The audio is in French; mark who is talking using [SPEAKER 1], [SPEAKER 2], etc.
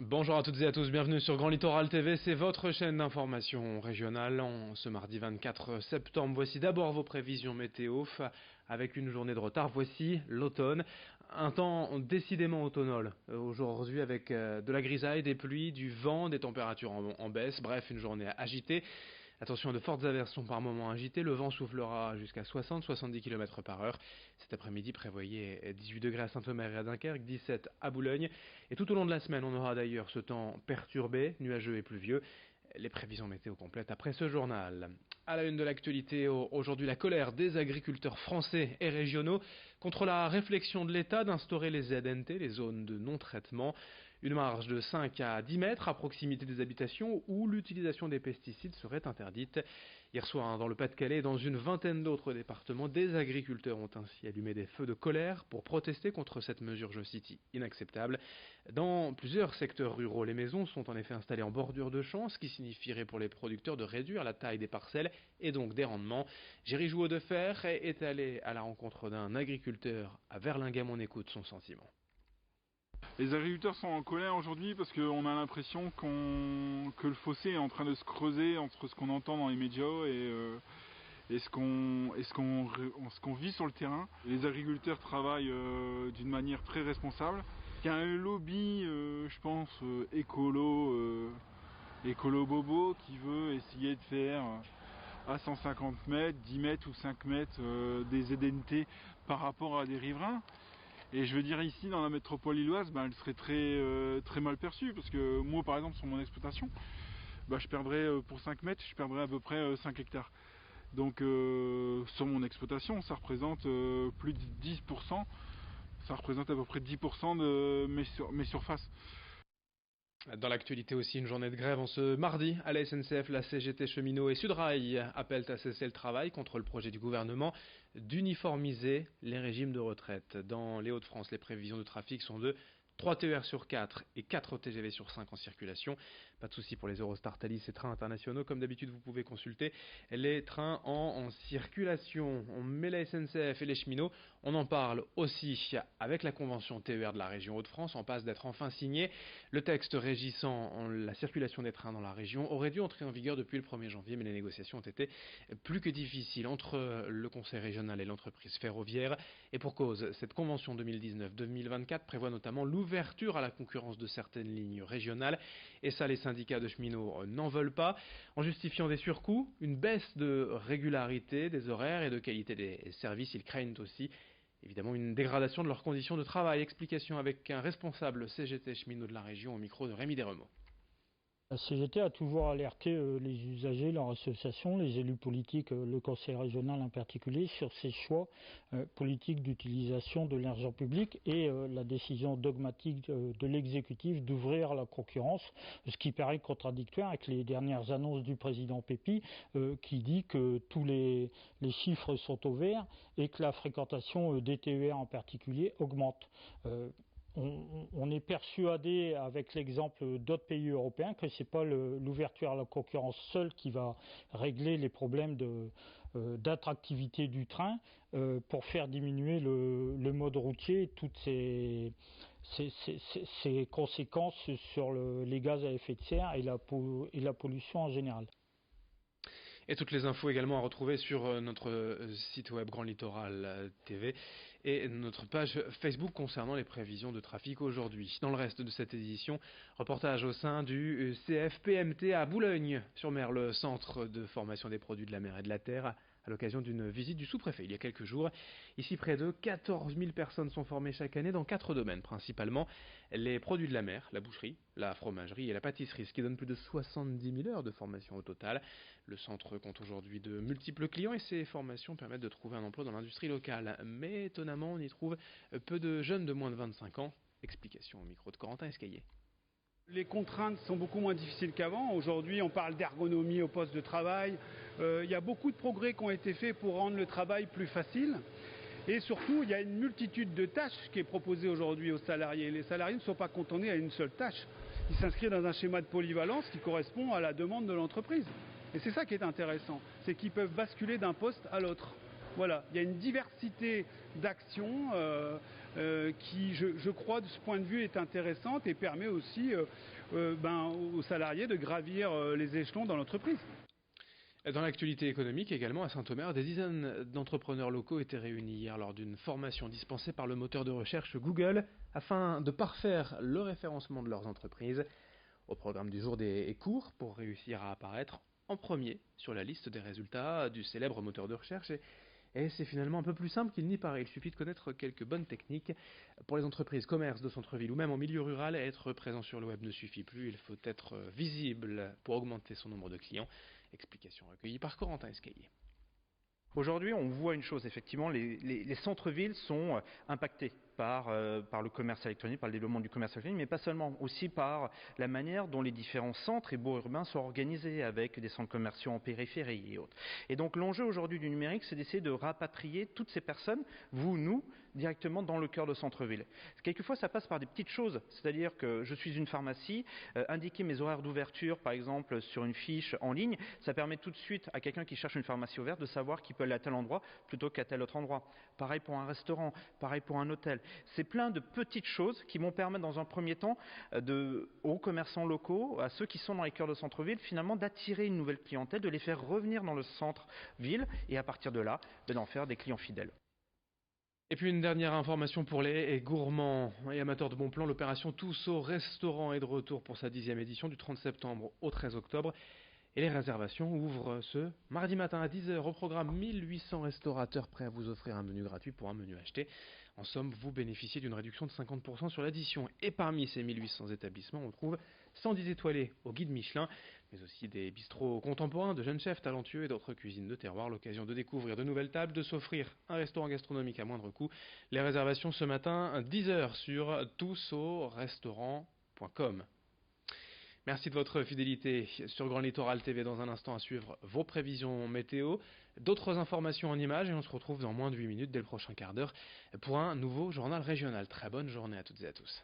[SPEAKER 1] Bonjour à toutes et à tous, bienvenue sur Grand Littoral TV, c'est votre chaîne d'information régionale. En ce mardi 24 septembre, voici d'abord vos prévisions météo. Avec une journée de retard, voici l'automne. Un temps décidément automnal aujourd'hui avec de la grisaille, des pluies, du vent, des températures en baisse, bref une journée agitée. Attention à de fortes aversions par moments agitées, le vent soufflera jusqu'à 60-70 km par heure. Cet après-midi, prévoyez 18 degrés à Saint-Omer et à Dunkerque, 17 à Boulogne. Et tout au long de la semaine, on aura d'ailleurs ce temps perturbé, nuageux et pluvieux. Les prévisions météo complètes après ce journal. À la une de l'actualité, aujourd'hui la colère des agriculteurs français et régionaux contre la réflexion de l'État d'instaurer les ZNT, les zones de non-traitement, une marge de 5 à 10 mètres à proximité des habitations où l'utilisation des pesticides serait interdite. Hier soir, dans le Pas-de-Calais et dans une vingtaine d'autres départements, des agriculteurs ont ainsi allumé des feux de colère pour protester contre cette mesure, je cite, inacceptable. Dans plusieurs secteurs ruraux, les maisons sont en effet installées en bordure de champs, ce qui signifierait pour les producteurs de réduire la taille des parcelles et donc des rendements. Géry Jouot de Fer est allé à la rencontre d'un agriculteur à Verlinghem. On écoute son sentiment.
[SPEAKER 2] Les agriculteurs sont en colère aujourd'hui parce qu'on a l'impression que le fossé est en train de se creuser entre ce qu'on entend dans les médias et ce qu'on vit sur le terrain. Les agriculteurs travaillent d'une manière très responsable. Il y a un lobby, je pense, écolo bobo qui veut essayer de faire à 150 mètres, 10 mètres ou 5 mètres des ZNT par rapport à des riverains. Et je veux dire, ici dans la métropole lilloise, elle serait très mal perçue parce que moi par exemple sur mon exploitation, je perdrais pour 5 mètres, je perdrais à peu près 5 hectares. Donc sur mon exploitation, ça représente plus de 10%, ça représente à peu près 10% de mes surfaces.
[SPEAKER 1] Dans l'actualité aussi, une journée de grève en ce mardi à la SNCF, la CGT Cheminots et Sudrail appellent à cesser le travail contre le projet du gouvernement d'uniformiser les régimes de retraite. Dans les Hauts-de-France, les prévisions de trafic sont de 3 TER sur 4 et 4 TGV sur 5 en circulation. Pas de souci pour les Eurostar, Thalys et trains internationaux. Comme d'habitude, vous pouvez consulter les trains en circulation. On met la SNCF et les cheminots. On en parle aussi avec la convention TER de la région Hauts-de-France. En passe d'être enfin signée. Le texte régissant la circulation des trains dans la région aurait dû entrer en vigueur depuis le 1er janvier, mais les négociations ont été plus que difficiles entre le conseil régional et l'entreprise ferroviaire. Et pour cause, cette convention 2019-2024 prévoit notamment l'ouverture à la concurrence de certaines lignes régionales, et ça les syndicats de cheminots n'en veulent pas, en justifiant des surcoûts, une baisse de régularité des horaires et de qualité des services. Ils craignent aussi évidemment une dégradation de leurs conditions de travail. Explication avec un responsable CGT cheminot de la région au micro de Rémi Desremeaux.
[SPEAKER 3] La CGT a toujours alerté les usagers, leurs associations, les élus politiques, le conseil régional en particulier, sur ces choix politiques d'utilisation de l'argent public et la décision dogmatique de l'exécutif d'ouvrir la concurrence, ce qui paraît contradictoire avec les dernières annonces du président Pépi qui dit que tous les chiffres sont au vert et que la fréquentation des TER en particulier augmente. On est persuadé, avec l'exemple d'autres pays européens, que ce n'est pas l'ouverture à la concurrence seule qui va régler les problèmes d'attractivité du train pour faire diminuer le mode routier et toutes ses conséquences sur les gaz à effet de serre et la pollution en général.
[SPEAKER 1] Et toutes les infos également à retrouver sur notre site web Grand Littoral TV et notre page Facebook concernant les prévisions de trafic aujourd'hui. Dans le reste de cette édition, reportage au sein du CFPMT à Boulogne-sur-Mer, le centre de formation des produits de la mer et de la terre, à l'occasion d'une visite du sous-préfet il y a quelques jours. Ici, près de 14 000 personnes sont formées chaque année dans 4 domaines, principalement les produits de la mer, la boucherie, la fromagerie et la pâtisserie, ce qui donne plus de 70 000 heures de formation au total. Le centre compte aujourd'hui de multiples clients et ces formations permettent de trouver un emploi dans l'industrie locale. Mais étonnamment, on y trouve peu de jeunes de moins de 25 ans. Explication au micro de Corentin Escaillé.
[SPEAKER 4] Les contraintes sont beaucoup moins difficiles qu'avant. Aujourd'hui, on parle d'ergonomie au poste de travail. Il y a beaucoup de progrès qui ont été faits pour rendre le travail plus facile. Et surtout, il y a une multitude de tâches qui est proposée aujourd'hui aux salariés. Les salariés ne sont pas cantonnés à une seule tâche. Ils s'inscrivent dans un schéma de polyvalence qui correspond à la demande de l'entreprise. Et c'est ça qui est intéressant, c'est qu'ils peuvent basculer d'un poste à l'autre. Voilà, il y a une diversité d'actions qui, je crois, de ce point de vue, est intéressante et permet aussi aux salariés de gravir les échelons dans l'entreprise.
[SPEAKER 1] Dans l'actualité économique également, à Saint-Omer, des dizaines d'entrepreneurs locaux étaient réunis hier lors d'une formation dispensée par le moteur de recherche Google afin de parfaire le référencement de leurs entreprises. Au programme du jour des cours pour réussir à apparaître en premier sur la liste des résultats du célèbre moteur de recherche. Et c'est finalement un peu plus simple qu'il n'y paraît. Il suffit de connaître quelques bonnes techniques. Pour les entreprises, commerces de centre-ville ou même en milieu rural, être présent sur le web ne suffit plus. Il faut être visible pour augmenter son nombre de clients. Explication recueillie par Corentin Escaillé.
[SPEAKER 5] Aujourd'hui, on voit une chose, effectivement, les centres-villes sont impactés par le commerce électronique, par le développement du commerce électronique, mais pas seulement, aussi par la manière dont les différents centres et bourgs urbains sont organisés, avec des centres commerciaux en périphérie et autres. Et donc l'enjeu aujourd'hui du numérique, c'est d'essayer de rapatrier toutes ces personnes, vous, nous, directement dans le cœur de centre-ville. Quelquefois, ça passe par des petites choses, c'est-à-dire que je suis une pharmacie, indiquer mes horaires d'ouverture, par exemple, sur une fiche en ligne, ça permet tout de suite à quelqu'un qui cherche une pharmacie ouverte de savoir qu'il peut aller à tel endroit plutôt qu'à tel autre endroit. Pareil pour un restaurant, pareil pour un hôtel. C'est plein de petites choses qui vont permettre dans un premier temps aux commerçants locaux, à ceux qui sont dans les cœurs de centre-ville, finalement d'attirer une nouvelle clientèle, de les faire revenir dans le centre-ville et à partir de là, d'en faire des clients fidèles.
[SPEAKER 1] Et puis une dernière information pour les gourmands et amateurs de bon plan, l'opération Tous au restaurant est de retour pour sa 10e édition du 30 septembre au 13 octobre. Et les réservations ouvrent ce mardi matin à 10h. Au programme, 1800 restaurateurs prêts à vous offrir un menu gratuit pour un menu acheté. En somme, vous bénéficiez d'une réduction de 50% sur l'addition. Et parmi ces 1800 établissements, on trouve 110 étoilés au guide Michelin, mais aussi des bistrots contemporains, de jeunes chefs talentueux et d'autres cuisines de terroir. L'occasion de découvrir de nouvelles tables, de s'offrir un restaurant gastronomique à moindre coût. Les réservations ce matin, 10h sur tousaurestaurant.com. Merci de votre fidélité sur Grand Littoral TV. Dans un instant à suivre vos prévisions météo, d'autres informations en images et on se retrouve dans moins de 8 minutes dès le prochain quart d'heure pour un nouveau journal régional. Très bonne journée à toutes et à tous.